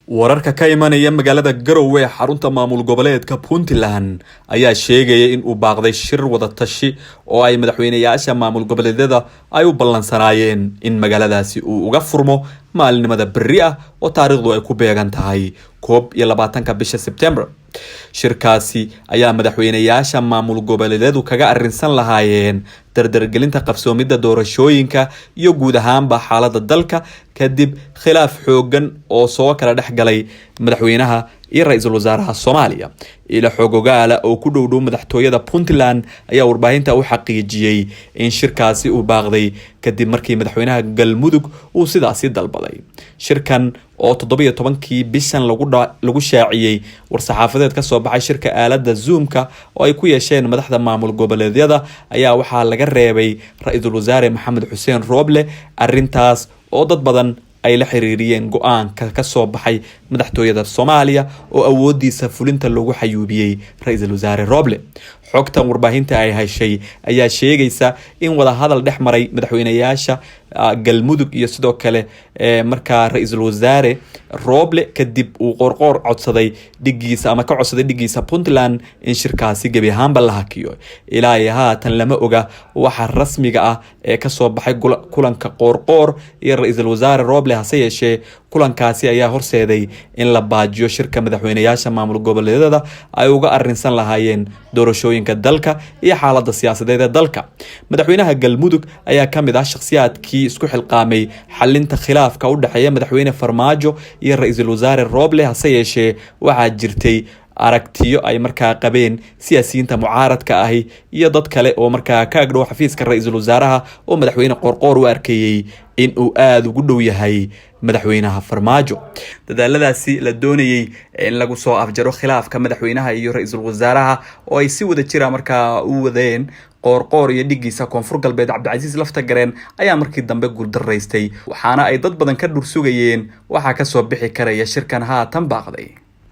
wararka ka imanaya magaalada Garowe ee xarunta maamul goboleedka Puntland ayaa sheegaya in uu baaqday shir wada tashi oo ay madaxweynayaasha maamul goboleedyada ay u ballansanaayeen in magaaladaasi uu uga furmo maalinimada berri ah oo taariikhdu ay ku beegan tahay 21 bisha September. shirkaasi ayaa madaxweynayaasha maamul goboleedyadu kaga arrinsan lahaayeen dardargelinta qabsoomida doorashooyinka iyo guud ahaanba xaaladda dalka kadib khilaaf xoogan oo soo kala dhexgalay madaxweynaha iyo ra'iisul wasaaraha Soomaaliya. ila xogogaala oo ku dhowdhow madaxtooyada Puntland ayaa warbaahinta u xaqiijiyay in shirkaasi uu baaqday kadib markii madaxweynaha Galmudug uu sidaasi dalbaday. shirkan oo 17kii bishan lagu shaaciyay war-saxaafadeed ka soo baxay shirka aaladda Zoom-ka oo ay ku yeesheen madaxda maamul goboleedyada ayaa waxaa laga reebay ra'iisul wasaare Maxamed Xuseen Rooble arrintaas oo dad badan ay la xiriiriyeen go'aanka ka soo baxay madaxtooyada Soomaaliya oo awoodiisa fulinta lagu xayuubiyay ra'iisul wasaare Rooble. xogtan warbaahinta ay heshay ayaa sheegaysa in wada hadal dhex maray madaxweynayaasha Galmudug iyo sidoo kale markaa ra'iisul wasaare Rooble kadib uu qorqor codsaday dhigiisa ama ka codsaday dhigiisa Puntland in shirkaasi gabi ahaanba la hakiyo. ilaa haatan lama oga waxa rasmiga ah ee ka soo baxay kulanka qorqor iyo ra'iisul wasaare Rooble hase yeeshee kulankaasi ayaa horseeday in la baajiyo shirka madaxweynayaasha maamul goboleedyada ay uga arrinsan lahaayeen doorashooyinka dalka iyo xaaladda siyaasadeed ee dalka. madaxweynaha Galmudug ayaa kamid ah shakhsiyaadkii isku xilqaamay xalinta khilaafka u dhaxeeya madaxweyne Farmaajo iyo ra'iisul wasaare Rooble hase yeeshee waxaa jirtay aragtiyo ay markaa qabeen siyaasiyiinta mucaaradka ahi iyo dad kale oo markaa ka agdhow xafiiska ra'iisul wasaaraha oo madaxweyne qorqor u arkayay in uu aad ugu dhow yahay madaxweynaha Farmaajo. dadaaladaasi la doonayay in lagu soo afjaro khilaafka madaxweynaha iyo ra'iisul wasaaraha oo ay si wada jira markaa u wadeen qorqor iyo dhigiisa Koonfur Galbeed Cabdicasiis Laftagareen ayaa markii dambe guuldareystay waxaana ay dad badan ka dhursugayeen waxa ka soo bixi karaya shirkan haatan baaqday.